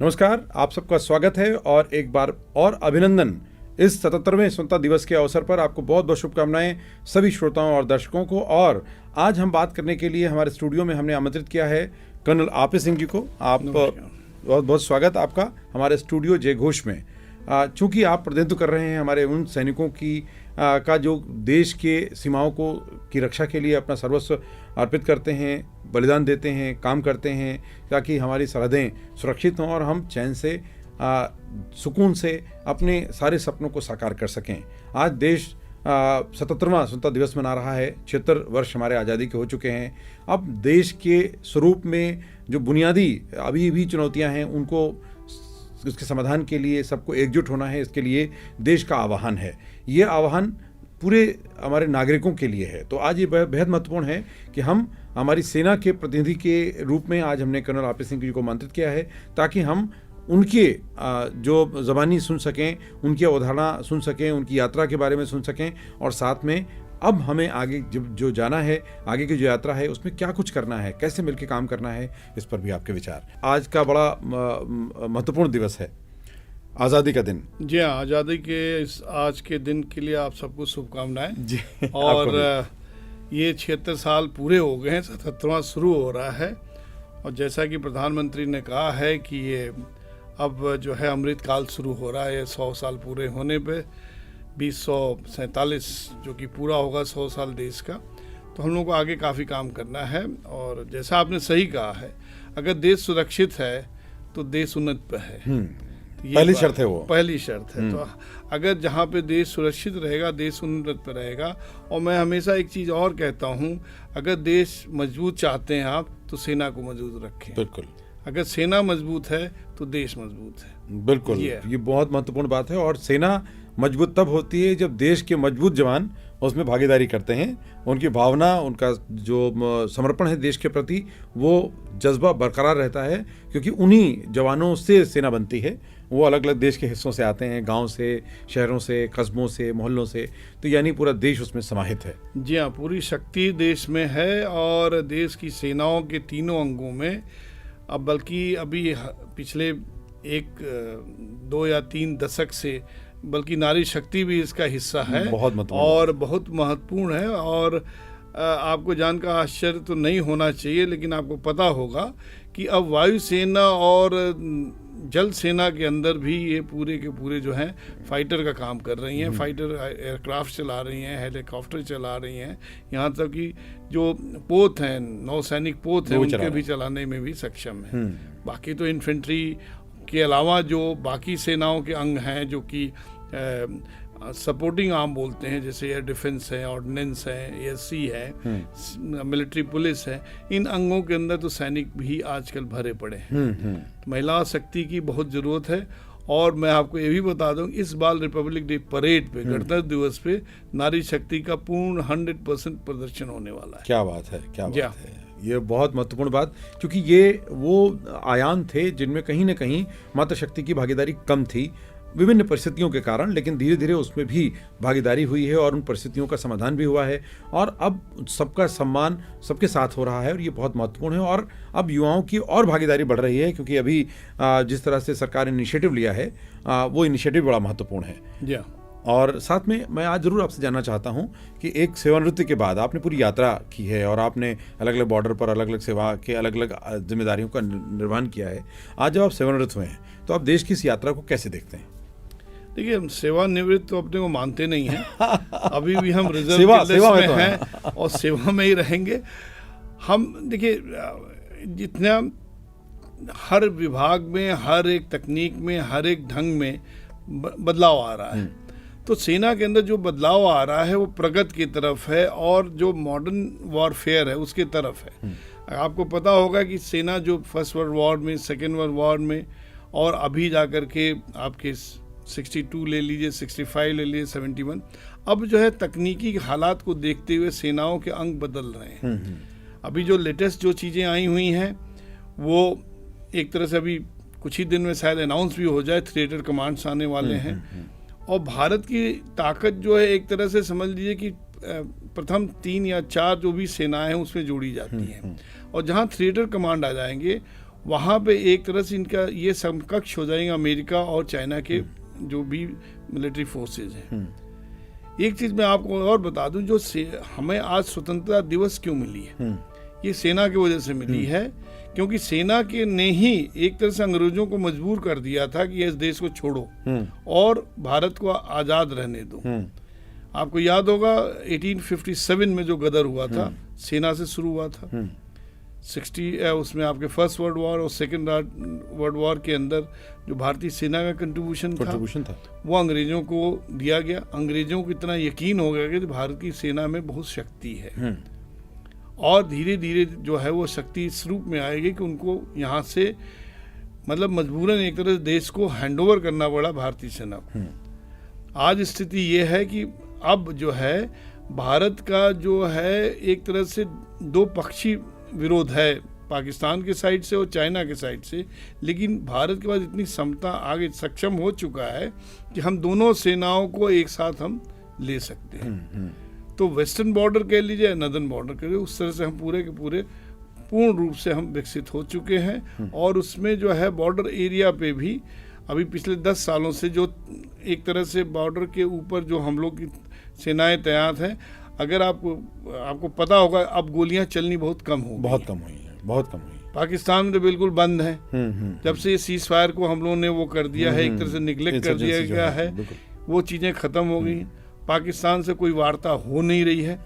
नमस्कार, आप सबका स्वागत है और एक बार और अभिनंदन। इस 77वें स्वतंत्रता दिवस के अवसर पर आपको बहुत बहुत शुभकामनाएं सभी श्रोताओं और दर्शकों को। और आज हम बात करने के लिए हमारे स्टूडियो में हमने आमंत्रित किया है कर्नल आपी सिंह जी को। आप बहुत बहुत स्वागत आपका हमारे स्टूडियो जय घोष में। चूँकि आप प्रतिनिधित्व कर रहे हैं हमारे उन सैनिकों की का जो देश के सीमाओं की रक्षा के लिए अपना सर्वस्व अर्पित करते हैं, बलिदान देते हैं, काम करते हैं ताकि हमारी सरहदें सुरक्षित हों और हम चैन से सुकून से अपने सारे सपनों को साकार कर सकें। आज देश 77वां स्वतंत्रता दिवस मना रहा है। 76 वर्ष हमारे आज़ादी के हो चुके हैं। अब देश के स्वरूप में जो बुनियादी अभी भी चुनौतियां हैं उनको उसके समाधान के लिए सबको एकजुट होना है। इसके लिए देश का आह्वान है। ये आह्वान पूरे हमारे नागरिकों के लिए है। तो आज ये बेहद महत्वपूर्ण है कि हम हमारी सेना के प्रतिनिधि के रूप में आज हमने कर्नल आपी सिंह जी को आमंत्रित किया है ताकि हम उनके जो ज़बानी सुन सकें, उनकी अवधारणा सुन सकें, उनकी यात्रा के बारे में सुन सकें और साथ में अब हमें आगे जो जाना है, आगे की जो यात्रा है उसमें क्या कुछ करना है, कैसे मिलकर काम करना है, इस पर भी आपके विचार। आज का बड़ा महत्वपूर्ण दिवस है, आज़ादी का दिन। जी हाँ, आज़ादी के इस आज के दिन के लिए आप सबको शुभकामनाएं जी। और ये 76 साल पूरे हो गए हैं, 77वां शुरू हो रहा है। और जैसा कि प्रधानमंत्री ने कहा है कि ये अब जो है अमृत काल शुरू हो रहा है। 100 साल पूरे होने पे 2047 जो कि पूरा होगा 100 साल देश का, तो हम लोगों को आगे काफ़ी काम करना है। और जैसा आपने सही कहा है, अगर देश सुरक्षित है तो देश उन्नत पे है। पहली शर्त है वो, पहली शर्त है। तो अगर जहाँ पे देश सुरक्षित रहेगा देश उन्नत पे रहेगा। और मैं हमेशा एक चीज़ और कहता हूँ, अगर देश मजबूत चाहते हैं आप तो सेना को मजबूत रखें। बिल्कुल। अगर सेना मजबूत है तो देश मजबूत है। बिल्कुल, ये बहुत महत्वपूर्ण बात है। और सेना मजबूत तब होती है जब देश के मजबूत जवान उसमें भागीदारी करते हैं। उनकी भावना, उनका जो समर्पण है देश के प्रति, वो जज्बा बरकरार रहता है क्योंकि उन्हीं जवानों से सेना बनती है। वो अलग अलग देश के हिस्सों से आते हैं, गांव से, शहरों से, कस्बों से, मोहल्लों से, तो यानी पूरा देश उसमें समाहित है। जी हाँ, पूरी शक्ति देश में है और देश की सेनाओं के तीनों अंगों में। अब बल्कि अभी पिछले 1, 2 या 3 दशक से बल्कि नारी शक्ति भी इसका हिस्सा है और बहुत महत्वपूर्ण है। और आपको जानकर आश्चर्य तो नहीं होना चाहिए, लेकिन आपको पता होगा कि अब वायुसेना और जल सेना के अंदर भी ये पूरे के पूरे जो हैं फाइटर का काम कर रही हैं। फाइटर एयरक्राफ्ट चला रही हैं, हेलीकॉप्टर चला रही हैं, यहाँ तक कि जो पोत हैं, नौसैनिक पोत हैं, उनके भी चलाने में भी सक्षम है। बाकी तो इन्फेंट्री के अलावा जो बाकी सेनाओं के अंग हैं जो कि सपोर्टिंग आर्म बोलते हैं, जैसे एयर डिफेंस है, ऑर्डिनेंस है, एएससी है, मिलिट्री पुलिस है, इन अंगों के अंदर तो सैनिक भी आजकल भरे पड़े हैं। महिला शक्ति की बहुत ज़रूरत है। और मैं आपको ये भी बता दूं, इस बार रिपब्लिक डे परेड पे, गणतंत्र दिवस पे नारी शक्ति का पूर्ण 100% प्रदर्शन होने वाला है। क्या बात है, क्या बात है। ये बहुत महत्वपूर्ण बात, क्योंकि ये वो आयाम थे जिनमें कहीं ना कहीं मातृशक्ति की भागीदारी कम थी विभिन्न परिस्थितियों के कारण, लेकिन धीरे धीरे उसमें भी भागीदारी हुई है और उन परिस्थितियों का समाधान भी हुआ है। और अब सबका सम्मान सबके साथ हो रहा है और ये बहुत महत्वपूर्ण है। और अब युवाओं की और भागीदारी बढ़ रही है क्योंकि अभी जिस तरह से सरकार ने इनिशिएटिव लिया है वो इनिशिएटिव बड़ा महत्वपूर्ण है। और साथ में मैं आज ज़रूर आपसे जानना चाहता हूं कि एक सेवानिवृत्ति के बाद आपने पूरी यात्रा की है और आपने अलग अलग बॉर्डर पर अलग अलग सेवा के अलग अलग जिम्मेदारियों का निर्वहन किया है। आज जब आप सेवानिवृत्त हुए हैं तो आप देश की इस यात्रा को कैसे देखते हैं? देखिए, हम सेवानिवृत्त तो अपने को मानते नहीं हैं। अभी भी हम रिजर्व में हैं और सेवा में ही रहेंगे। हम देखिए, जितना हर विभाग में, हर एक तकनीक में, हर एक ढंग में बदलाव आ रहा है, तो सेना के अंदर जो बदलाव आ रहा है वो प्रगति की तरफ है और जो मॉडर्न वॉरफेयर है उसके तरफ है। आपको पता होगा कि सेना जो फर्स्ट वर्ल्ड वॉर में, सेकेंड वर्ल्ड वॉर में और अभी जा कर के आपके 62 ले लीजिए, 65 ले लीजिए, 71, अब जो है तकनीकी हालात को देखते हुए सेनाओं के अंग बदल रहे हैं। अभी जो लेटेस्ट जो चीज़ें आई हुई हैं वो एक तरह से अभी कुछ ही दिन में शायद अनाउंस भी हो जाए, थिएटर कमांड्स आने वाले हैं। और भारत की ताकत जो है एक तरह से समझ लीजिए कि प्रथम 3 या 4 जो भी सेनाएं हैं उसमें जोड़ी जाती हैं। और जहाँ थिएटर कमांड आ जाएंगे वहाँ पे एक तरह से इनका ये समकक्ष हो जाएंगे अमेरिका और चाइना के जो भी मिलिट्री फोर्सेज हैं। एक चीज़ मैं आपको और बता दूं, जो हमें आज स्वतंत्रता दिवस क्यों मिली है, ये सेना की वजह से मिली है, क्योंकि सेना के ने ही एक तरह से अंग्रेजों को मजबूर कर दिया था कि इस देश को छोड़ो और भारत को आज़ाद रहने दो। आपको याद होगा 1857 में जो गदर हुआ था, सेना से शुरू हुआ था। 60 उसमें आपके फर्स्ट वर्ल्ड वॉर और सेकेंड वर्ल्ड वॉर के अंदर जो भारतीय सेना का कंट्रीब्यूशन था वो अंग्रेजों को दिया गया। अंग्रेजों को इतना यकीन हो गया कि भारत की सेना में बहुत शक्ति है और धीरे धीरे जो है वो शक्ति इस रूप में आएगी कि उनको यहाँ से मतलब मजबूरन एक तरह से देश को हैंडओवर करना पड़ा भारतीय सेना को। आज स्थिति ये है कि अब जो है भारत का जो है एक तरह से दो पक्षी विरोध है, पाकिस्तान के साइड से और चाइना के साइड से, लेकिन भारत के पास इतनी क्षमता आगे सक्षम हो चुका है कि हम दोनों सेनाओं को एक साथ हम ले सकते हैं। तो वेस्टर्न बॉर्डर कह लीजिए, नदर्न बॉर्डर कह लीजिए, उस तरह से हम पूरे के पूरे पूर्ण रूप से हम विकसित हो चुके हैं। और उसमें जो है बॉर्डर एरिया पे भी अभी पिछले 10 सालों से जो एक तरह से बॉर्डर के ऊपर जो हम लोग की सेनाएं तैनात हैं, अगर आपको पता होगा अब गोलियां चलनी बहुत कम हुई है। पाकिस्तान में तो बिल्कुल बंद है। जब से ये सीज फायर को हम लोगों ने वो कर दिया है, एक तरह से निगलेक्ट कर दिया गया है, वो चीज़ें ख़त्म हो गई। पाकिस्तान से कोई वार्ता हो नहीं रही है।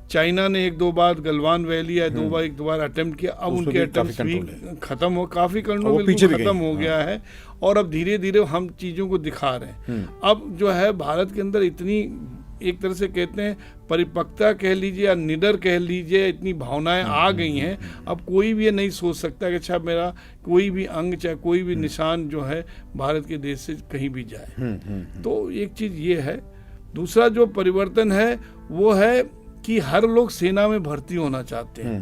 चाइना ने एक दो बार गलवान वैली या एक दो बार अटेम्प्ट किया, अब उनके अटेम्प्ट भी खत्म हो, काफ़ी कंट्रोल बिल्कुल खत्म हो गया है। और अब धीरे धीरे हम चीज़ों को दिखा रहे हैं। अब जो है भारत के अंदर इतनी एक तरह से कहते हैं परिपक्वता कह लीजिए या निडर कह लीजिए, इतनी भावनाएं आ गई हैं। अब कोई भी ये नहीं सोच सकता कि अच्छा मेरा कोई भी अंग चाहे कोई भी निशान जो है भारत के देश से कहीं भी जाए। तो एक चीज़ ये है। दूसरा जो परिवर्तन है वो है कि हर लोग सेना में भर्ती होना चाहते हैं,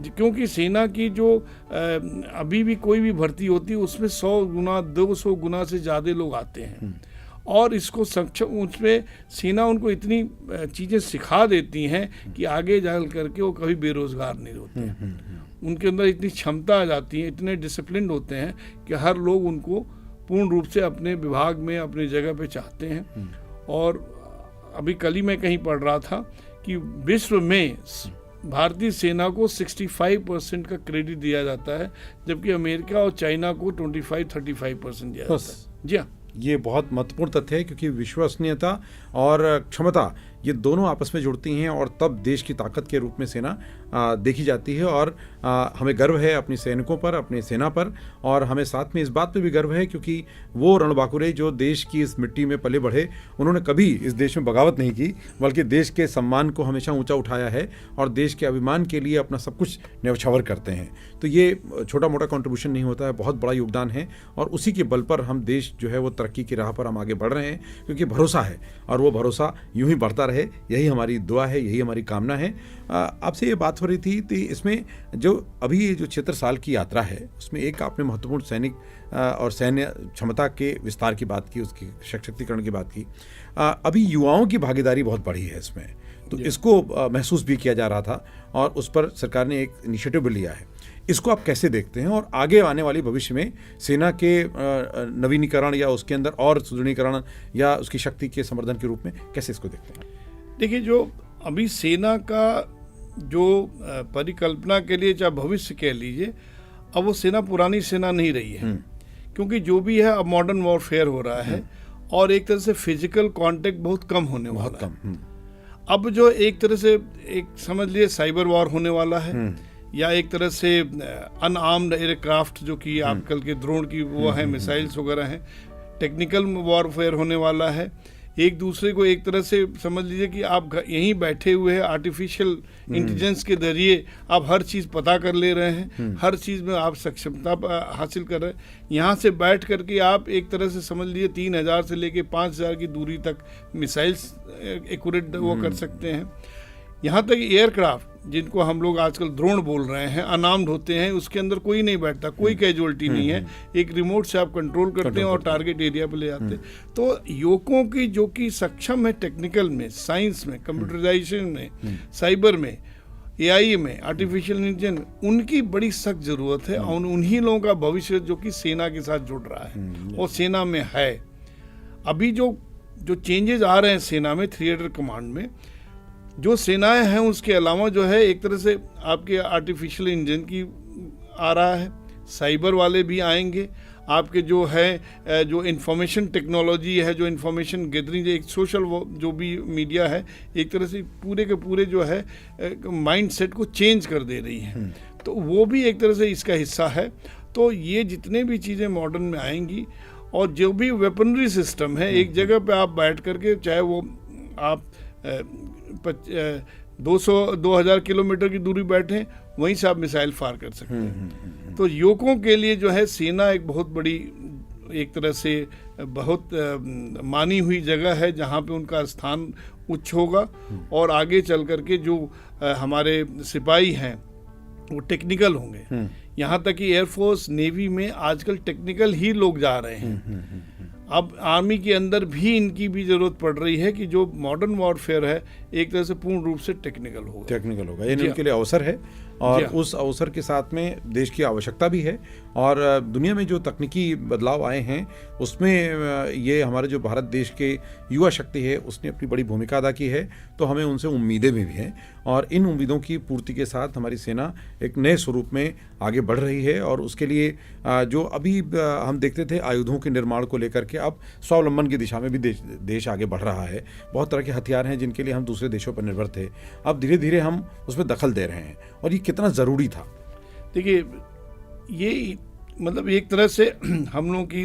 क्योंकि सेना की जो अभी भी कोई भी भर्ती होती है उसमें 100 गुना 200 गुना से ज़्यादा लोग आते हैं। और इसको सक्षम उसमें सेना उनको इतनी चीज़ें सिखा देती हैं कि आगे जाकर करके वो कभी बेरोजगार नहीं होते हैं। उनके अंदर इतनी क्षमता आ जाती है, इतने डिसिप्लिन होते हैं कि हर लोग उनको पूर्ण रूप से अपने विभाग में अपनी जगह पे चाहते हैं। और अभी कल ही मैं कहीं पढ़ रहा था कि विश्व में भारतीय सेना को 65% का क्रेडिट दिया जाता है, जबकि अमेरिका और चाइना को 25-35% दिया जाता है। जी हाँ, ये बहुत महत्वपूर्ण तथ्य है, क्योंकि विश्वसनीयता और क्षमता ये दोनों आपस में जुड़ती हैं और तब देश की ताकत के रूप में सेना देखी जाती है। और हमें गर्व है अपनी सैनिकों पर, अपनी सेना पर, और हमें साथ में इस बात पे भी गर्व है क्योंकि वो रणबांकुरे जो देश की इस मिट्टी में पले बढ़े, उन्होंने कभी इस देश में बगावत नहीं की, बल्कि देश के सम्मान को हमेशा ऊंचा उठाया है और देश के अभिमान के लिए अपना सब कुछ न्यौछावर करते हैं। तो ये छोटा मोटा कंट्रीब्यूशन नहीं होता है, बहुत बड़ा योगदान है। और उसी के बल पर हम देश जो है वो तरक्की की राह पर हम आगे बढ़ रहे हैं, क्योंकि भरोसा है और वो भरोसा यूं ही बढ़ता रहे, यही हमारी दुआ है, यही हमारी कामना है। आपसे ये बात हो रही थी तो इसमें जो अभी ये जो 76 साल की यात्रा है उसमें एक आपने महत्वपूर्ण सैनिक और सैन्य क्षमता के विस्तार की बात की, उसकी सशक्तिकरण की बात की। अभी युवाओं की भागीदारी बहुत बढ़ी है इसमें, तो इसको महसूस भी किया जा रहा था और उस पर सरकार ने एक इनिशिएटिव भी लिया है। इसको आप कैसे देखते हैं और आगे आने वाले भविष्य में सेना के नवीनीकरण या उसके अंदर और सुदृढ़ीकरण या उसकी शक्ति के संवर्धन के रूप में कैसे इसको देखते हैं? देखिए, जो अभी सेना का जो परिकल्पना के लिए चाहे भविष्य कह लीजिए, अब वो सेना पुरानी सेना नहीं रही है, क्योंकि जो भी है अब मॉडर्न वॉरफेयर हो रहा है और एक तरह से फिजिकल कांटेक्ट बहुत कम होने वाला है। अब जो एक तरह से एक समझ लिए साइबर वॉर होने वाला है, या एक तरह से अनआर्म्ड एयरक्राफ्ट जो कि आजकल के ड्रोन की वो है, मिसाइल्स वगैरह हैं, टेक्निकल वॉरफेयर होने वाला है। एक दूसरे को एक तरह से समझ लीजिए कि आप यहीं बैठे हुए हैं, आर्टिफिशियल इंटेलिजेंस के जरिए आप हर चीज़ पता कर ले रहे हैं, हर चीज़ में आप सक्षमता हासिल कर रहे हैं। यहाँ से बैठ करके आप एक तरह से समझ लीजिए 3000 से लेके 5000 की दूरी तक मिसाइल्स एक्यूरेट वो कर सकते हैं। यहाँ तक एयरक्राफ्ट जिनको हम लोग आजकल ड्रोन बोल रहे हैं, अनार्म्ड होते हैं, उसके अंदर कोई नहीं बैठता, कोई कैजुअलिटी नहीं है, एक रिमोट से आप कंट्रोल करते हैं और टारगेट एरिया पे ले जाते हैं। तो युवकों की जो कि सक्षम है टेक्निकल में, साइंस में, कंप्यूटराइजेशन में, साइबर में, एआई में, आर्टिफिशियल इंटेलिजेंस, उनकी बड़ी सख्त ज़रूरत है और उन्हीं लोगों का भविष्य जो कि सेना के साथ जुड़ रहा है और सेना में है। अभी जो चेंजेस आ रहे हैं सेना में, थिएटर कमांड में, जो सेनाएं हैं उसके अलावा जो है एक तरह से आपके आर्टिफिशियल इंटेलिजेंस की आ रहा है, साइबर वाले भी आएंगे, आपके जो है जो इंफॉर्मेशन टेक्नोलॉजी है, जो इंफॉर्मेशन गैदरिंग, एक सोशल जो भी मीडिया है, एक तरह से पूरे के पूरे जो है माइंड सेट को चेंज कर दे रही है, तो वो भी एक तरह से इसका हिस्सा है। तो ये जितने भी चीज़ें मॉडर्न में आएंगी और जो भी वेपनरी सिस्टम है, एक जगह पे आप बैठ करके, चाहे वो आप 2000 किलोमीटर की दूरी बैठे, वहीं से आप मिसाइल फायर कर सकते हैं। तो युवकों के लिए जो है सेना एक बहुत बड़ी, एक तरह से बहुत मानी हुई जगह है जहाँ पे उनका स्थान उच्च होगा और आगे चल करके जो हमारे सिपाही हैं वो टेक्निकल होंगे। यहाँ तक कि एयरफोर्स, नेवी में आजकल टेक्निकल ही लोग जा रहे हैं। अब आर्मी के अंदर भी इनकी भी जरूरत पड़ रही है कि जो मॉडर्न वॉरफेयर है एक तरह से पूर्ण रूप से टेक्निकल होगा। ये उनके लिए अवसर है और उस अवसर के साथ में देश की आवश्यकता भी है। और दुनिया में जो तकनीकी बदलाव आए हैं उसमें ये हमारे जो भारत देश के युवा शक्ति है उसने अपनी बड़ी भूमिका अदा की है। तो हमें उनसे उम्मीदें भी हैं और इन उम्मीदों की पूर्ति के साथ हमारी सेना एक नए स्वरूप में आगे बढ़ रही है। और उसके लिए जो अभी हम देखते थे आयुधों के निर्माण को लेकर के, अब स्वावलंबन की दिशा में भी देश आगे बढ़ रहा है। बहुत तरह के हथियार हैं जिनके लिए हम दूसरे देशों पर निर्भर थे, अब धीरे धीरे हम उसमें दखल दे रहे हैं और ये कितना ज़रूरी था। देखिए, ये मतलब एक तरह से हम लोगों की,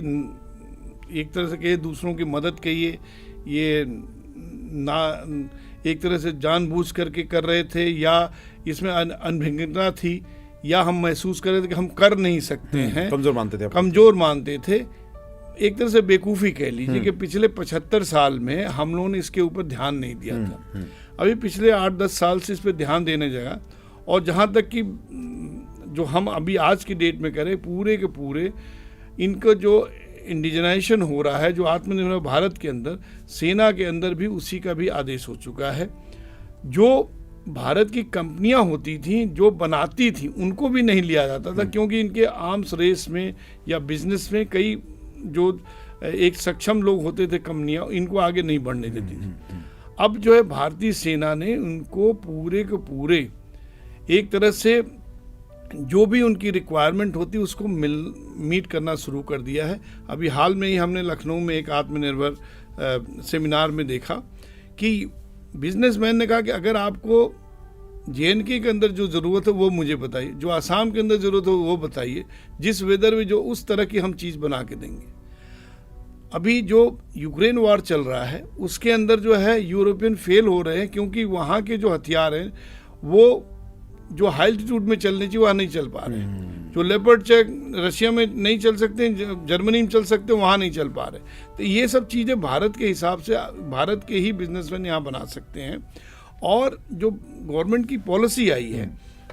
एक तरह से कहिए दूसरों की मदद कहिए, ये ना एक तरह से जानबूझ करके कर रहे थे या इसमें अनभिज्ञता थी या हम महसूस कर रहे थे कि हम कर नहीं सकते हैं, कमज़ोर मानते थे। एक तरह से बेवकूफ़ी कह लीजिए कि पिछले 75 साल में हम लोगों ने इसके ऊपर ध्यान नहीं दिया था। अभी पिछले 8-10 साल से इस पर ध्यान देने जगह, और जहाँ तक कि जो हम अभी आज की डेट में करें, पूरे के पूरे इनका जो इंडिजनाइजेशन हो रहा है, जो आत्मनिर्भर भारत के अंदर, सेना के अंदर भी उसी का भी आदेश हो चुका है। जो भारत की कंपनियां होती थी जो बनाती थी उनको भी नहीं लिया जाता था, क्योंकि इनके आर्म्स रेस में या बिजनेस में कई जो एक सक्षम लोग होते थे कंपनियां, इनको आगे नहीं बढ़ने देती थी। अब जो है भारतीय सेना ने उनको पूरे के पूरे एक तरह से जो भी उनकी रिक्वायरमेंट होती है उसको मीट करना शुरू कर दिया है। अभी हाल में ही हमने लखनऊ में एक आत्मनिर्भर सेमिनार में देखा कि बिजनेसमैन ने कहा कि अगर आपको JNK के अंदर जो ज़रूरत है वो मुझे बताइए, जो आसाम के अंदर ज़रूरत है वो बताइए, जिस वेदर में जो उस तरह की हम चीज़ बना के देंगे। अभी जो यूक्रेन वॉर चल रहा है उसके अंदर जो है यूरोपियन फेल हो रहे हैं, क्योंकि वहाँ के जो हथियार हैं वो जो हाई एल्टीट्यूड में चलने चाहिए वहाँ नहीं चल पा रहे हैं। जो लेपर्ड चेक रशिया में नहीं चल सकते, जर्मनी में चल सकते, वहाँ नहीं चल पा रहे। तो ये सब चीज़ें भारत के हिसाब से भारत के ही बिजनेसमैन यहाँ बना सकते हैं। और जो गवर्नमेंट की पॉलिसी आई है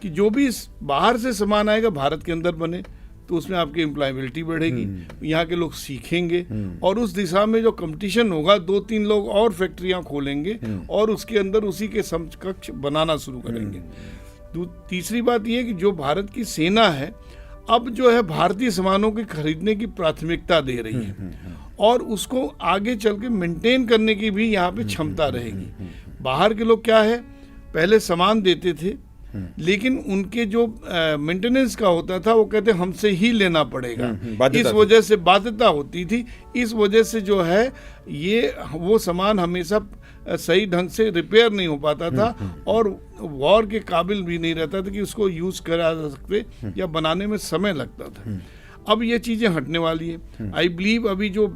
कि जो भी बाहर से सामान आएगा भारत के अंदर बने, तो उसमें आपकी एम्प्लॉयबिलिटी बढ़ेगी, यहाँ के लोग सीखेंगे और उस दिशा में जो कंपटीशन होगा 2-3 लोग और फैक्ट्रियाँ खोलेंगे और उसके अंदर उसी के समकक्ष बनाना शुरू करेंगे। तीसरी बात यह कि जो भारत की सेना है अब जो है भारतीय सामानों के खरीदने की प्राथमिकता दे रही है और उसको आगे चल के मेंटेन करने की भी यहाँ पे क्षमता रहेगी। बाहर के लोग क्या है, पहले सामान देते थे लेकिन उनके जो मेंटेनेंस का होता था वो कहते हमसे ही लेना पड़ेगा, इस वजह से बाध्यता होती थी। इस वजह से जो है ये वो सामान हमेशा सही ढंग से रिपेयर नहीं हो पाता था और वॉर के काबिल भी नहीं रहता था कि उसको यूज करा जा सकते या बनाने में समय लगता था। अब ये चीज़ें हटने वाली है। आई बिलीव अभी जो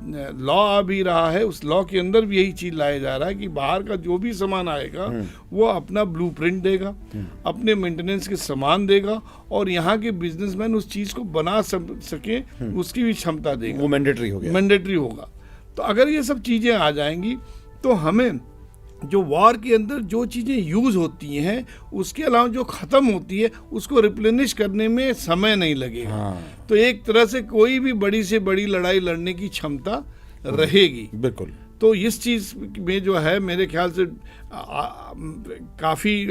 लॉ आ भी रहा है उस लॉ के अंदर भी यही चीज़ लाया जा रहा है कि बाहर का जो भी सामान आएगा वो अपना ब्लूप्रिंट देगा, अपने मेंटेनेंस के सामान देगा और यहाँ के बिजनेसमैन उस चीज़ को बना सके उसकी भी क्षमता देगा। वो मैंडेटरी होगा। तो अगर ये सब चीज़ें आ जाएंगी तो हमें जो वॉर के अंदर जो चीज़ें यूज़ होती हैं उसके अलावा जो ख़त्म होती है उसको रिप्लेनिश करने में समय नहीं लगेगा। तो एक तरह से कोई भी बड़ी से बड़ी लड़ाई लड़ने की क्षमता रहेगी। बिल्कुल। तो इस चीज़ में जो है मेरे ख्याल से काफ़ी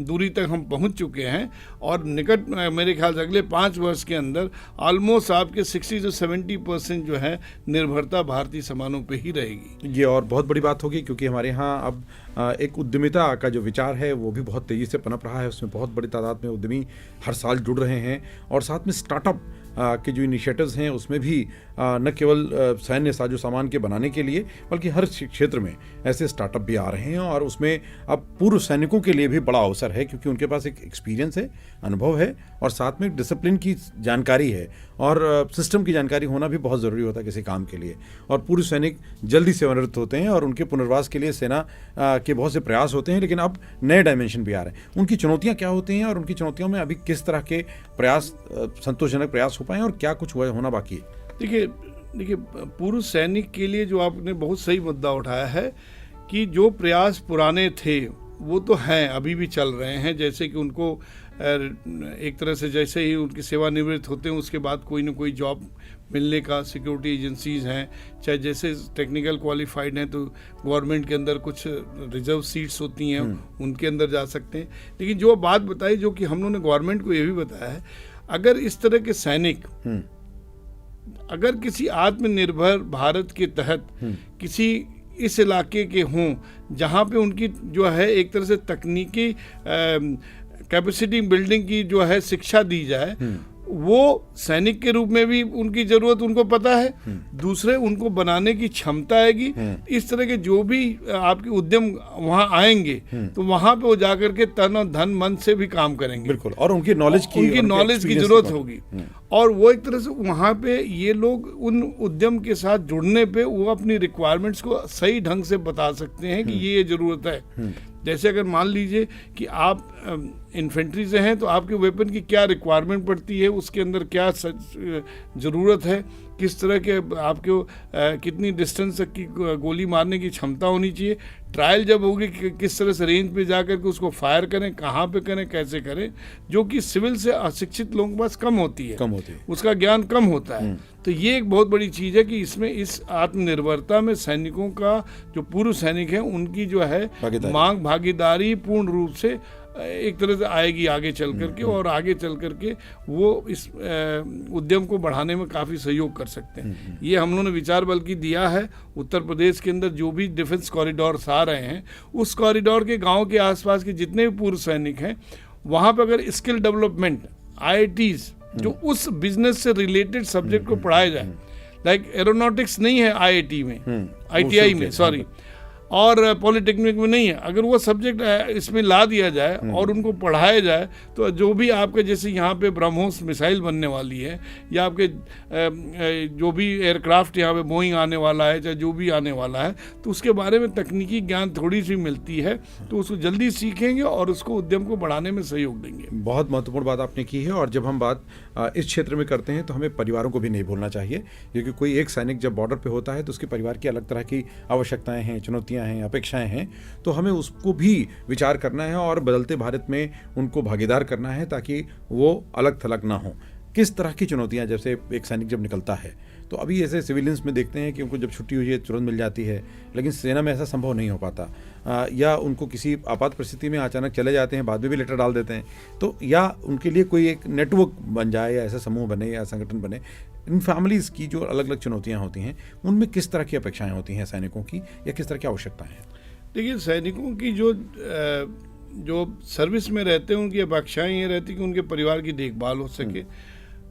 दूरी तक हम पहुंच चुके हैं और निकट मेरे ख्याल से अगले 5 वर्ष के अंदर ऑलमोस्ट आपके 60 से 70% जो है निर्भरता भारतीय सामानों पे ही रहेगी। ये और बहुत बड़ी बात होगी, क्योंकि हमारे यहाँ अब एक उद्यमिता का जो विचार है वो भी बहुत तेज़ी से पनप रहा है। उसमें बहुत बड़ी तादाद में उद्यमी हर साल जुड़ रहे हैं और साथ में स्टार्टअप के जो इनिशिएटिव्स हैं उसमें भी न केवल सैन्य साजो सामान के बनाने के लिए बल्कि हर क्षेत्र में ऐसे स्टार्टअप भी आ रहे हैं और उसमें अब पूर्व सैनिकों के लिए भी बड़ा अवसर है, क्योंकि उनके पास एक एक्सपीरियंस है, अनुभव है और साथ में डिसिप्लिन की जानकारी है और सिस्टम की जानकारी होना भी बहुत ज़रूरी होता है किसी काम के लिए। और पूर्व सैनिक जल्दी सेवानिवृत्त होते हैं और उनके पुनर्वास के लिए सेना के बहुत से प्रयास होते हैं, लेकिन अब नए डायमेंशन भी आ रहे हैं। उनकी चुनौतियाँ क्या होती हैं और उनकी चुनौतियों में अभी किस तरह के प्रयास संतोषजनक प्रयास हो पाए और क्या कुछ होना बाकी है? देखिए पूर्व सैनिक के लिए जो आपने बहुत सही मुद्दा उठाया है कि जो प्रयास पुराने थे वो तो हैं, अभी भी चल रहे हैं। जैसे कि उनको एक तरह से जैसे ही उनकी सेवानिवृत्त होते हैं उसके बाद कोई ना कोई जॉब मिलने का सिक्योरिटी एजेंसीज़ हैं, चाहे जैसे टेक्निकल क्वालिफाइड हैं तो गवर्नमेंट के अंदर कुछ रिजर्व सीट्स होती हैं उनके अंदर जा सकते हैं। लेकिन जो बात बताई, जो कि हम लोगों ने गवर्नमेंट को ये भी बताया है, अगर इस तरह के सैनिक अगर किसी आत्मनिर्भर भारत के तहत किसी इस इलाके के हों जहाँ पे उनकी जो है एक तरह से तकनीकी कैपेसिटी बिल्डिंग की जो है शिक्षा दी जाए, वो सैनिक के रूप में भी उनकी जरूरत उनको पता है, दूसरे उनको बनाने की क्षमता आएगी। इस तरह के जो भी आपके उद्यम वहाँ आएंगे तो वहाँ पे वो जाकर के तन और धन मन से भी काम करेंगे। बिल्कुल, और उनकी नॉलेज की जरूरत होगी और वो एक तरह से वहाँ पे ये लोग उन उद्यम के साथ जुड़ने पे वो अपनी रिक्वायरमेंट्स को सही ढंग से बता सकते हैं कि ये जरूरत है। जैसे अगर मान लीजिए कि आप इन्फेंट्री से हैं तो आपके वेपन की क्या रिक्वायरमेंट पड़ती है, उसके अंदर क्या ज़रूरत है, किस तरह के आपके कितनी डिस्टेंस तक की गोली मारने की क्षमता होनी चाहिए, ट्रायल जब होगी किस तरह से रेंज पे जाकर के उसको फायर करें, कहाँ पे करें, कैसे करें, जो कि सिविल से अशिक्षित लोगों के पास कम होती है, उसका ज्ञान कम होता है। तो ये एक बहुत बड़ी चीज़ है कि इसमें इस आत्मनिर्भरता में सैनिकों का जो पूर्व सैनिक हैं उनकी जो है मांग भागीदारी पूर्ण रूप से एक तरह से आएगी आगे चल करके और आगे चल करके वो इस उद्यम को बढ़ाने में काफ़ी सहयोग कर सकते हैं। ये हम लोगों ने विचार बल्कि दिया है। उत्तर प्रदेश के अंदर जो भी डिफेंस कॉरिडोर्स आ रहे हैं उस कॉरिडोर के गांव के आसपास के जितने भी पूर्व सैनिक हैं वहाँ पर अगर स्किल डेवलपमेंट IITs जो उस बिजनेस से रिलेटेड सब्जेक्ट को पढ़ाया जाए, लाइक एरोनॉटिक्स नहीं है IIT में, ITI में सॉरी, और पॉलिटेक्निक में नहीं है, अगर वो सब्जेक्ट इसमें ला दिया जाए और उनको पढ़ाया जाए तो जो भी आपके जैसे यहाँ पे ब्रह्मोस मिसाइल बनने वाली है या आपके जो भी एयरक्राफ्ट यहाँ पे बोइंग आने वाला है, चाहे जो भी आने वाला है, तो उसके बारे में तकनीकी ज्ञान थोड़ी सी मिलती है तो उसको जल्दी सीखेंगे और उसको उद्यम को बढ़ाने में सहयोग देंगे। बहुत महत्वपूर्ण बात आपने की है। और जब हम बात इस क्षेत्र में करते हैं तो हमें परिवारों को भी नहीं भूलना चाहिए, क्योंकि कोई एक सैनिक जब बॉर्डर पे होता है तो उसके परिवार की अलग तरह की आवश्यकताएं हैं, चुनौतियां हैं, अपेक्षाएं हैं, तो हमें उसको भी विचार करना है और बदलते भारत में उनको भागीदार करना है ताकि वो अलग थलग ना हो। किस तरह की चुनौतियां, जैसे एक सैनिक जब निकलता है तो अभी ऐसे सिविलियंस में देखते हैं कि उनको जब छुट्टी हुई है तुरंत मिल जाती है, लेकिन सेना में ऐसा संभव नहीं हो पाता, या उनको किसी आपात परिस्थिति में अचानक चले जाते हैं, बाद में भी लेटर डाल देते हैं, तो या उनके लिए कोई एक नेटवर्क बन जाए या ऐसा समूह बने या संगठन बने। इन फैमिलीज़ की जो अलग अलग चुनौतियाँ होती हैं उनमें किस तरह की अपेक्षाएँ होती हैं सैनिकों की, या किस तरह की आवश्यकताएँ हैं? देखिए सैनिकों की जो सर्विस में रहते हैं उनकी अपेक्षाएँ ये रहती कि उनके परिवार की देखभाल हो सके,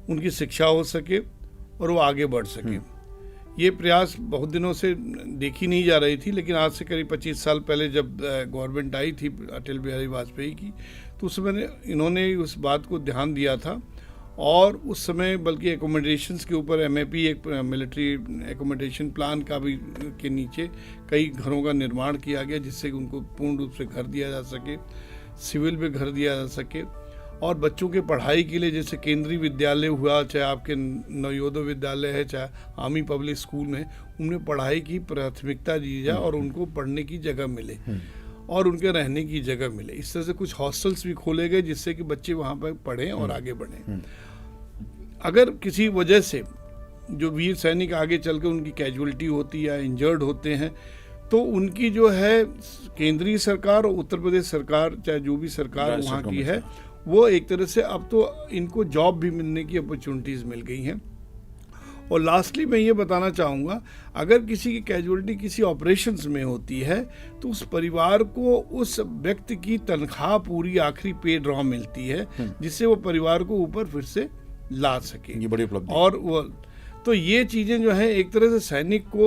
उनकी शिक्षा हो सके और वो आगे बढ़ सके। ये प्रयास बहुत दिनों से देखी नहीं जा रही थी, लेकिन आज से करीब 25 साल पहले जब गवर्नमेंट आई थी अटल बिहारी वाजपेयी की, तो उस समय इन्होंने उस बात को ध्यान दिया था और उस समय बल्कि एकोमोडेशंस के ऊपर MAP एक मिलिट्री एकोमोडेशन प्लान का भी के नीचे कई घरों का निर्माण किया गया जिससे कि उनको पूर्ण रूप से घर दिया जा सके, सिविल में घर दिया जा सके। और बच्चों के पढ़ाई के लिए जैसे केंद्रीय विद्यालय हुआ, चाहे आपके नवोदय विद्यालय है, चाहे आर्मी पब्लिक स्कूल में, उनमें पढ़ाई की प्राथमिकता दी जाए और उनको पढ़ने की जगह मिले और उनके रहने की जगह मिले। इस तरह से कुछ हॉस्टल्स भी खोले गए जिससे कि बच्चे वहाँ पर पढ़ें और आगे बढ़ें। अगर किसी वजह से जो वीर सैनिक आगे चल के उनकी कैजुअलिटी होती है या इंजर्ड होते हैं तो उनकी जो है केंद्रीय सरकार और उत्तर प्रदेश सरकार, चाहे जो भी सरकार वहाँ की है, वो एक तरह से अब तो इनको जॉब भी मिलने की अपॉर्चुनिटीज़ मिल गई हैं। और लास्टली मैं ये बताना चाहूँगा, अगर किसी की कैजुअलिटी किसी ऑपरेशंस में होती है तो उस परिवार को उस व्यक्ति की तनख्वाह पूरी आखिरी पे ड्रॉ मिलती है, जिससे वो परिवार को ऊपर फिर से ला सके। ये बड़ी उपलब्धि। और वो तो ये चीज़ें जो है एक तरह से सैनिक को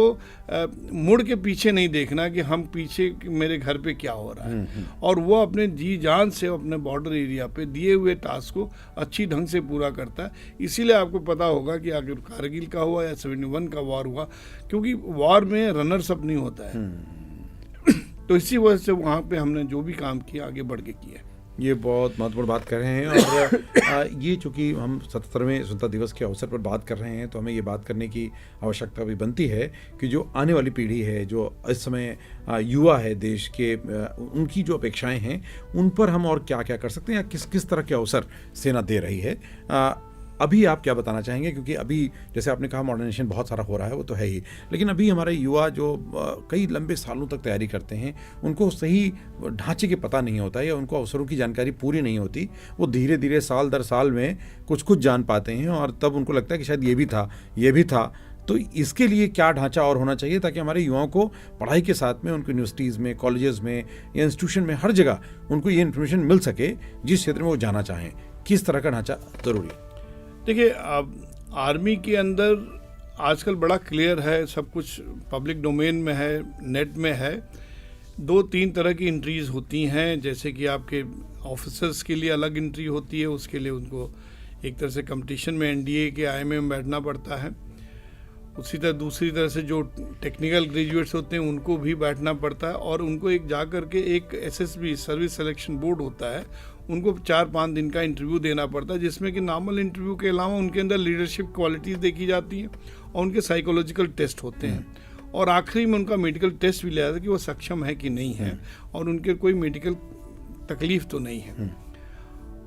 मुड़ के पीछे नहीं देखना कि हम पीछे मेरे घर पे क्या हो रहा है, और वो अपने जी जान से अपने बॉर्डर एरिया पे दिए हुए टास्क को अच्छी ढंग से पूरा करता है। इसीलिए आपको पता होगा कि अगर कारगिल का हुआ या 71 का वॉर हुआ, क्योंकि वॉर में रनर्स अप नहीं होता है तो इसी वजह से वहाँ पे हमने जो भी काम किया आगे बढ़ के किया। ये बहुत महत्वपूर्ण बात कर रहे हैं। और ये चूँकि हम 77वें स्वतंत्रता दिवस के अवसर पर बात कर रहे हैं, तो हमें ये बात करने की आवश्यकता भी बनती है कि जो आने वाली पीढ़ी है, जो इस समय युवा है देश के, उनकी जो अपेक्षाएं हैं उन पर हम और क्या क्या कर सकते हैं, या किस किस तरह के अवसर सेना दे रही है। अभी आप क्या बताना चाहेंगे, क्योंकि अभी जैसे आपने कहा मॉडर्नाइजेशन बहुत सारा हो रहा है, वो तो है ही, लेकिन अभी हमारे युवा जो कई लंबे सालों तक तैयारी करते हैं, उनको सही ढांचे के पता नहीं होता है, या उनको अवसरों की जानकारी पूरी नहीं होती। वो धीरे धीरे साल दर साल में कुछ जान पाते हैं, और तब उनको लगता है कि शायद ये भी था। तो इसके लिए क्या ढांचा और होना चाहिए ताकि हमारे युवाओं को पढ़ाई के साथ में उनको यूनिवर्सिटीज़ में, कॉलेजेस में या इंस्टीट्यूशन में हर जगह उनको ये इन्फॉर्मेशन मिल सके जिस क्षेत्र में वो जाना चाहें। किस तरह का ढांचा ज़रूरी है? देखिए, अब आर्मी के अंदर आजकल बड़ा क्लियर है, सब कुछ पब्लिक डोमेन में है, नेट में है। 2-3 तरह की एंट्रीज होती हैं, जैसे कि आपके ऑफिसर्स के लिए अलग एंट्री होती है, उसके लिए उनको एक तरह से कंपटीशन में एनडीए के आईएमए में बैठना पड़ता है। उसी तरह दूसरी तरह से जो टेक्निकल ग्रेजुएट्स होते हैं उनको भी बैठना पड़ता है, और उनको एक जा करके एक एसएसबी सर्विस सिलेक्शन बोर्ड होता है, उनको 4-5 दिन का इंटरव्यू देना पड़ता है, जिसमें कि नॉर्मल इंटरव्यू के अलावा उनके अंदर लीडरशिप क्वालिटीज़ देखी जाती हैं और उनके साइकोलॉजिकल टेस्ट होते हैं, और आखिरी में उनका मेडिकल टेस्ट भी लिया जाता है कि वो सक्षम है कि नहीं है और उनके कोई मेडिकल तकलीफ तो नहीं है।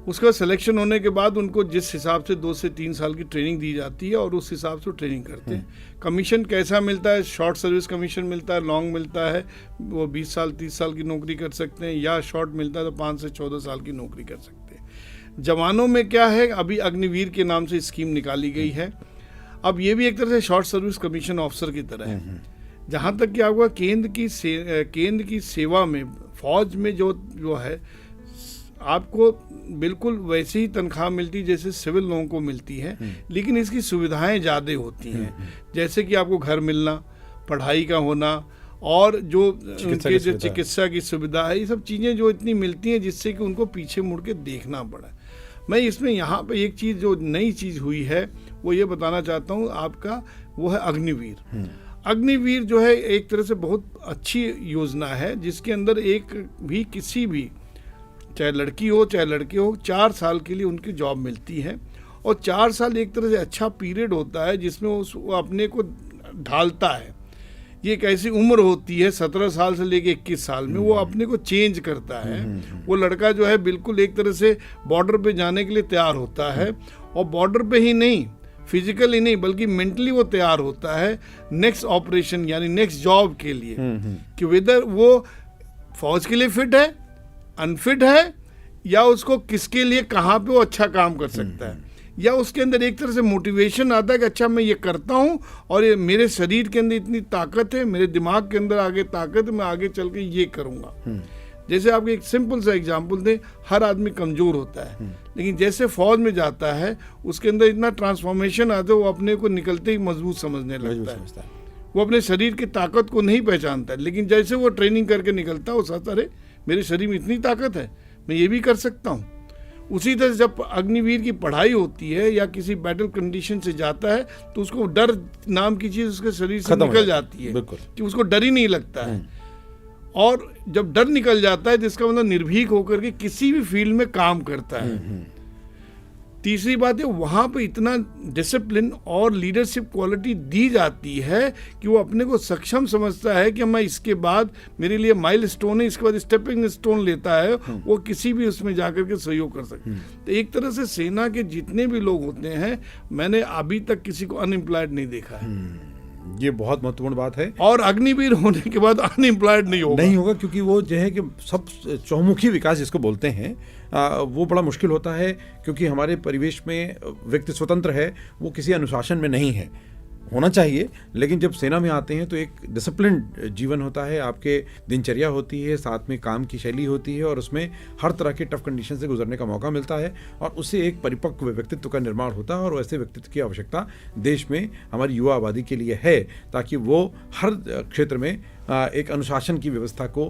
उसका सिलेक्शन होने के बाद उनको जिस हिसाब से 2 से 3 साल की ट्रेनिंग दी जाती है और उस हिसाब से ट्रेनिंग करते हैं। कमीशन कैसा मिलता है? शॉर्ट सर्विस कमीशन मिलता है, लॉन्ग मिलता है, वो 20 साल 30 साल की नौकरी कर सकते हैं, या शॉर्ट मिलता है तो 5 से 14 साल की नौकरी कर सकते हैं। जवानों में क्या है, अभी अग्निवीर के नाम से स्कीम निकाली गई है। अब ये भी एक तरह से शॉर्ट सर्विस कमीशन ऑफिसर की तरह है, जहाँ तक कि आपका केंद्र की सेवा में, फौज में जो है, आपको बिल्कुल वैसे ही तनख्वाह मिलती जैसे सिविल लोगों को मिलती है, लेकिन इसकी सुविधाएं ज़्यादा होती हैं, जैसे कि आपको घर मिलना, पढ़ाई का होना, और जो उनके जो चिकित्सा की सुविधा है, ये सब चीज़ें जो इतनी मिलती हैं जिससे कि उनको पीछे मुड़ के देखना पड़ा। मैं इसमें यहाँ पे एक चीज़ जो नई चीज़ हुई है वो ये बताना चाहता हूँ आपका, वो है अग्निवीर। अग्निवीर जो है एक तरह से बहुत अच्छी योजना है, जिसके अंदर एक भी किसी भी, चाहे लड़की हो चाहे लड़के हो, 4 साल के लिए उनकी जॉब मिलती है, और 4 साल एक तरह से अच्छा पीरियड होता है जिसमें वो अपने को ढालता है। ये एक ऐसी उम्र होती है 17 साल से लेके 21 साल में वो अपने को चेंज करता है। वो लड़का जो है बिल्कुल एक तरह से बॉर्डर पे जाने के लिए तैयार होता है, और बॉर्डर पे ही नहीं, फिजिकली नहीं बल्कि मेंटली वो तैयार होता है नेक्स्ट ऑपरेशन यानी नेक्स्ट जॉब के लिए, कि वेदर वो फौज के लिए फिट है, अनफिट है, या उसको किसके लिए कहाँ पे वो अच्छा काम कर सकता है, या उसके अंदर एक तरह से मोटिवेशन आता है कि अच्छा मैं ये करता हूँ और ये मेरे शरीर के अंदर इतनी ताकत है, मेरे दिमाग के अंदर आगे ताकत है, मैं आगे चल के ये करूँगा। जैसे आपको एक सिंपल सा एग्जांपल दें, हर आदमी कमज़ोर होता है, लेकिन जैसे फौज में जाता है उसके अंदर इतना ट्रांसफॉर्मेशन आता है, वो अपने को निकलते ही मजबूत समझने लगता है, वो अपने शरीर की ताकत को नहीं पहचानता है, लेकिन जैसे वो ट्रेनिंग करके निकलता है वो सोचता, अरे मेरे शरीर में इतनी ताकत है, मैं ये भी कर सकता हूँ। उसी तरह जब अग्निवीर की पढ़ाई होती है या किसी बैटल कंडीशन से जाता है तो उसको डर नाम की चीज़ उसके शरीर से निकल जाती है, कि उसको डर ही नहीं लगता है, और जब डर निकल जाता है तो इसका मतलब निर्भीक होकर के किसी भी फील्ड में काम करता है। तीसरी बात है, वहाँ पे इतना डिसिप्लिन और लीडरशिप क्वालिटी दी जाती है कि वो अपने को सक्षम समझता है कि मैं इसके बाद मेरे लिए माइल स्टोन है, इसके बाद स्टेपिंग स्टोन लेता है, वो किसी भी उसमें जाकर के सहयोग कर सकते हैं। तो एक तरह से सेना के जितने भी लोग होते हैं, मैंने अभी तक किसी को अनएम्प्लॉयड नहीं देखा है। ये बहुत महत्वपूर्ण बात है। और अग्निवीर होने के बाद अनएम्प्लॉयड नहीं होगा, क्योंकि वो जो है कि सब चौमुखी विकास जिसको बोलते हैं वो बड़ा मुश्किल होता है, क्योंकि हमारे परिवेश में व्यक्ति स्वतंत्र है, वो किसी अनुशासन में नहीं है। होना चाहिए, लेकिन जब सेना में आते हैं तो एक डिसिप्लिन्ड जीवन होता है, आपके दिनचर्या होती है, साथ में काम की शैली होती है, और उसमें हर तरह के टफ कंडीशन से गुजरने का मौका मिलता है, और उससे एक परिपक्व व्यक्तित्व का निर्माण होता है। और वैसे व्यक्तित्व की आवश्यकता देश में हमारी युवा आबादी के लिए है, ताकि वो हर क्षेत्र में एक अनुशासन की व्यवस्था को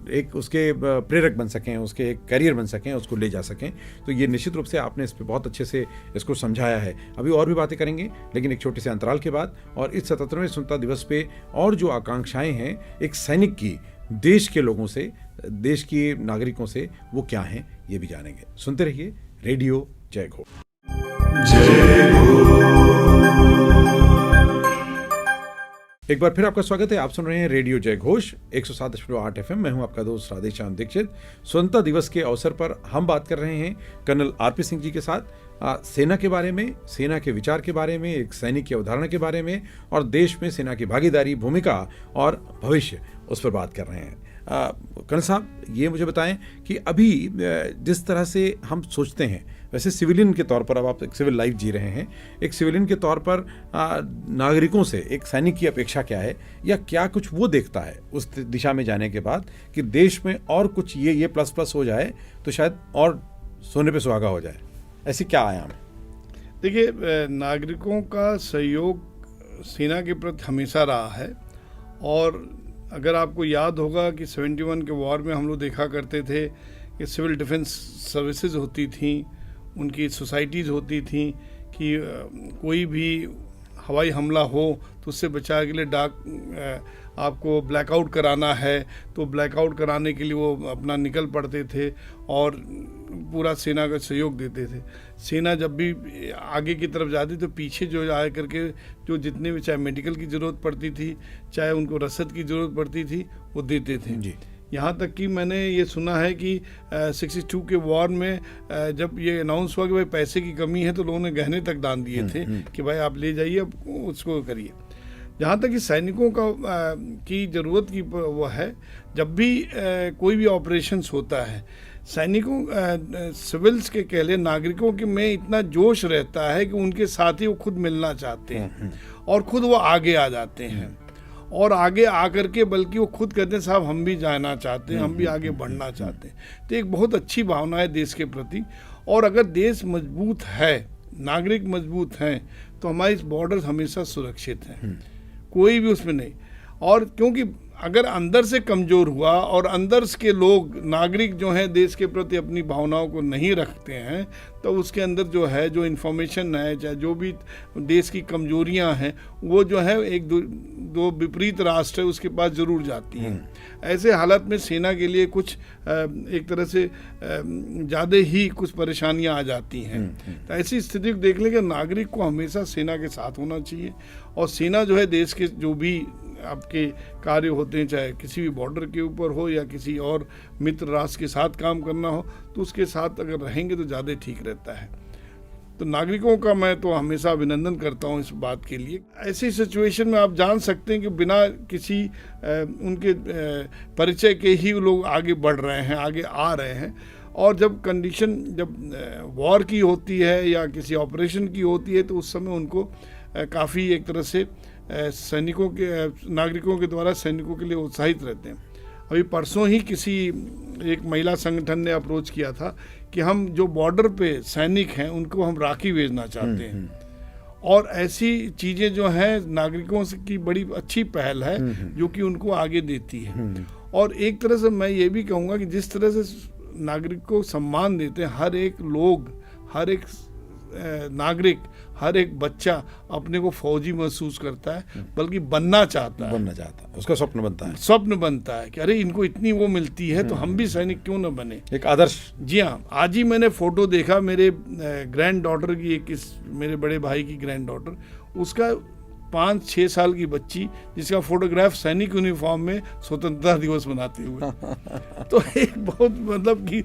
एक उसके प्रेरक बन सकें, उसके एक करियर बन सकें, उसको ले जा सकें। तो ये निश्चित रूप से आपने इस पर बहुत अच्छे से इसको समझाया है। अभी और भी बातें करेंगे, लेकिन एक छोटे से अंतराल के बाद। और इस 77वें स्वतंत्रता दिवस पे और जो आकांक्षाएं हैं एक सैनिक की, देश के लोगों से, देश के नागरिकों से, वो क्या हैं ये भी जानेंगे। सुनते रहिए रेडियो जय घोष। एक बार फिर आपका स्वागत है। आप सुन रहे हैं रेडियो जय घोष 107.8 FM। मैं हूं आपका दोस्त राधेश्याम दीक्षित। स्वतंत्रता दिवस के अवसर पर हम बात कर रहे हैं कर्नल आरपी सिंह जी के साथ सेना के बारे में, सेना के विचार के बारे में, एक सैनिक की अवधारणा के बारे में, और देश में सेना की भागीदारी, भूमिका और भविष्य, उस पर बात कर रहे हैं। कर्नल साहब, ये मुझे बताएं कि अभी जिस तरह से हम सोचते हैं, वैसे सिविलियन के तौर पर, अब आप एक सिविल लाइफ जी रहे हैं, एक सिविलियन के तौर पर नागरिकों से एक सैनिक की अपेक्षा क्या है, या क्या कुछ वो देखता है उस दिशा में जाने के बाद कि देश में और कुछ ये प्लस प्लस हो जाए तो शायद और सोने पे सुहागा हो जाए? ऐसी क्या आयाम है? देखिए, नागरिकों का सहयोग सेना के प्रति हमेशा रहा है। और अगर आपको याद होगा कि 71 के वॉर में हम लोग देखा करते थे कि सिविल डिफेंस सर्विसेज होती थी, उनकी सोसाइटीज़ होती थी कि कोई भी हवाई हमला हो तो उससे बचाव के लिए आपको ब्लैकआउट कराना है तो ब्लैकआउट कराने के लिए वो अपना निकल पड़ते थे और पूरा सेना का सहयोग देते थे। सेना जब भी आगे की तरफ जाती तो पीछे जो आए करके जो जितने भी, चाहे मेडिकल की ज़रूरत पड़ती थी, चाहे उनको रसद की ज़रूरत पड़ती थी, वो देते थे जी। यहाँ तक कि मैंने ये सुना है कि 62 के वॉर में जब ये अनाउंस हुआ कि भाई पैसे की कमी है तो लोगों ने गहने तक दान दिए थे कि भाई आप ले जाइए, अब उसको करिए। जहाँ तक कि सैनिकों का की ज़रूरत की वो है, जब भी कोई भी ऑपरेशंस होता है, सैनिकों सिविल्स के कह ले, नागरिकों के में इतना जोश रहता है कि उनके साथ ही वो खुद मिलना चाहते हैं और खुद वो आगे आ जाते हैं, और आगे आकर के बल्कि वो खुद कहते हैं साहब हम भी जाना चाहते हैं, हम भी आगे बढ़ना चाहते हैं। तो एक बहुत अच्छी भावना है देश के प्रति। और अगर देश मजबूत है, नागरिक मजबूत हैं, तो हमारे बॉर्डर हमेशा सुरक्षित हैं, कोई भी उसमें नहीं। और क्योंकि अगर अंदर से कमज़ोर हुआ और अंदर के लोग, नागरिक जो हैं, देश के प्रति अपनी भावनाओं को नहीं रखते हैं, तो उसके अंदर जो है, जो इन्फॉर्मेशन है, चाहे जो भी देश की कमजोरियां हैं, वो जो है एक दो विपरीत राष्ट्र है उसके पास ज़रूर जाती हैं। ऐसे हालत में सेना के लिए कुछ एक तरह से ज़्यादा ही कुछ परेशानियां आ जाती हैं। तो ऐसी स्थिति को देख लेंगे, नागरिक को हमेशा सेना के साथ होना चाहिए। और सेना जो है देश के जो भी आपके कार्य होते हैं, चाहे किसी भी बॉर्डर के ऊपर हो या किसी और मित्र राष्ट्र के साथ काम करना हो, तो उसके साथ अगर रहेंगे तो ज़्यादा ठीक रहता है। तो नागरिकों का मैं तो हमेशा अभिनंदन करता हूँ इस बात के लिए। ऐसी सिचुएशन में आप जान सकते हैं कि बिना किसी उनके परिचय के ही लोग आगे बढ़ रहे हैं, आगे आ रहे हैं। और जब कंडीशन जब वॉर की होती है या किसी ऑपरेशन की होती है, तो उस समय उनको काफ़ी एक तरह से सैनिकों के, नागरिकों के द्वारा सैनिकों के लिए उत्साहित रहते हैं। अभी परसों ही किसी एक महिला संगठन ने अप्रोच किया था कि हम जो बॉर्डर पे सैनिक हैं उनको हम राखी भेजना चाहते हैं। और ऐसी चीज़ें जो हैं नागरिकों से की बड़ी अच्छी पहल है जो कि उनको आगे देती है। और एक तरह से मैं ये भी कहूँगा कि जिस तरह से नागरिक को सम्मान देते हैं, हर एक लोग, हर एक नागरिक, हर एक बच्चा अपने को फौजी महसूस करता है, बल्कि बनना चाहता है, उसका स्वप्न बनता है कि अरे इनको इतनी वो मिलती है तो हम भी सैनिक क्यों न बने, एक आदर्श। जी हाँ, आज ही मैंने फोटो देखा मेरे ग्रैंड डॉटर की, मेरे बड़े भाई की ग्रैंड डॉटर, उसका 5-6 साल की बच्ची जिसका फोटोग्राफ सैनिक यूनिफॉर्म में स्वतंत्रता दिवस मनाते हुए। तो एक बहुत मतलब कि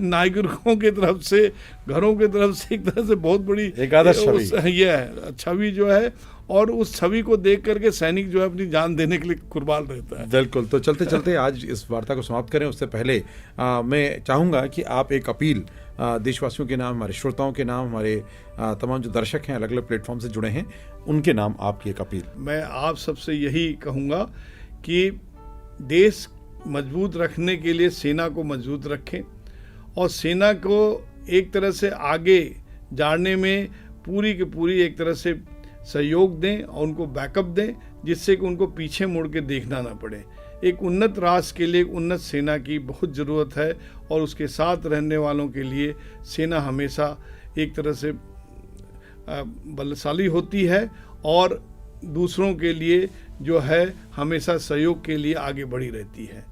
नागरिकों की तरफ से, घरों की तरफ से एक तरह से बहुत बड़ी एक आदर्श छवि ये है, छवि जो है। और उस छवि को देख करके सैनिक जो है अपनी जान देने के लिए कुर्बान रहता है। बिल्कुल। तो चलते चलते आज इस वार्ता को समाप्त करें उससे पहले मैं चाहूँगा कि आप एक अपील देशवासियों के नाम, हमारे श्रोताओं के नाम, हमारे तमाम जो दर्शक हैं अलग अलग प्लेटफॉर्म से जुड़े हैं, उनके नाम आपकी एक अपील। मैं आप सबसे यही कहूँगा कि देश मजबूत रखने के लिए सेना को मजबूत रखें और सेना को एक तरह से आगे जाने में पूरी की पूरी एक तरह से सहयोग दें और उनको बैकअप दें, जिससे कि उनको पीछे मुड़ के देखना ना पड़े। एक उन्नत राष्ट्र के लिए एक उन्नत सेना की बहुत ज़रूरत है और उसके साथ रहने वालों के लिए सेना हमेशा एक तरह से बलशाली होती है और दूसरों के लिए जो है हमेशा सहयोग के लिए आगे बढ़ी रहती है।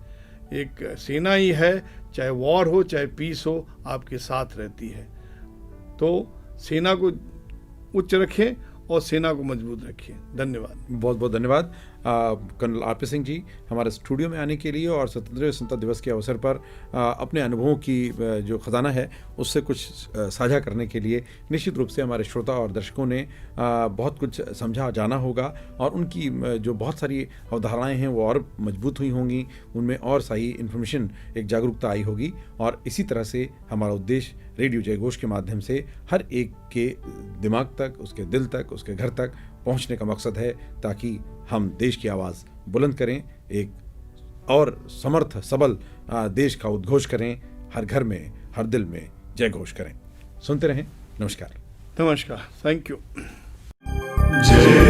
एक सेना ही है, चाहे वॉर हो चाहे पीस हो, आपके साथ रहती है। तो सेना को उच्च रखें और सेना को मजबूत रखिए। धन्यवाद। बहुत बहुत धन्यवाद कर्नल आरपी सिंह जी हमारे स्टूडियो में आने के लिए और स्वतंत्रता दिवस के अवसर पर अपने अनुभवों की जो खजाना है उससे कुछ साझा करने के लिए। निश्चित रूप से हमारे श्रोता और दर्शकों ने बहुत कुछ समझा, जाना होगा और उनकी जो बहुत सारी अवधारणाएं हैं वो और मजबूत हुई होंगी, उनमें और सही इन्फॉर्मेशन, एक जागरूकता आई होगी। और इसी तरह से हमारा उद्देश्य रेडियो जयघोष के माध्यम से हर एक के दिमाग तक, उसके दिल तक, उसके घर तक पहुंचने का मकसद है, ताकि हम देश की आवाज़ बुलंद करें, एक और समर्थ सबल देश का उद्घोष करें, हर घर में, हर दिल में जय घोष करें। सुनते रहें। नमस्कार। नमस्कार। Thank you. जय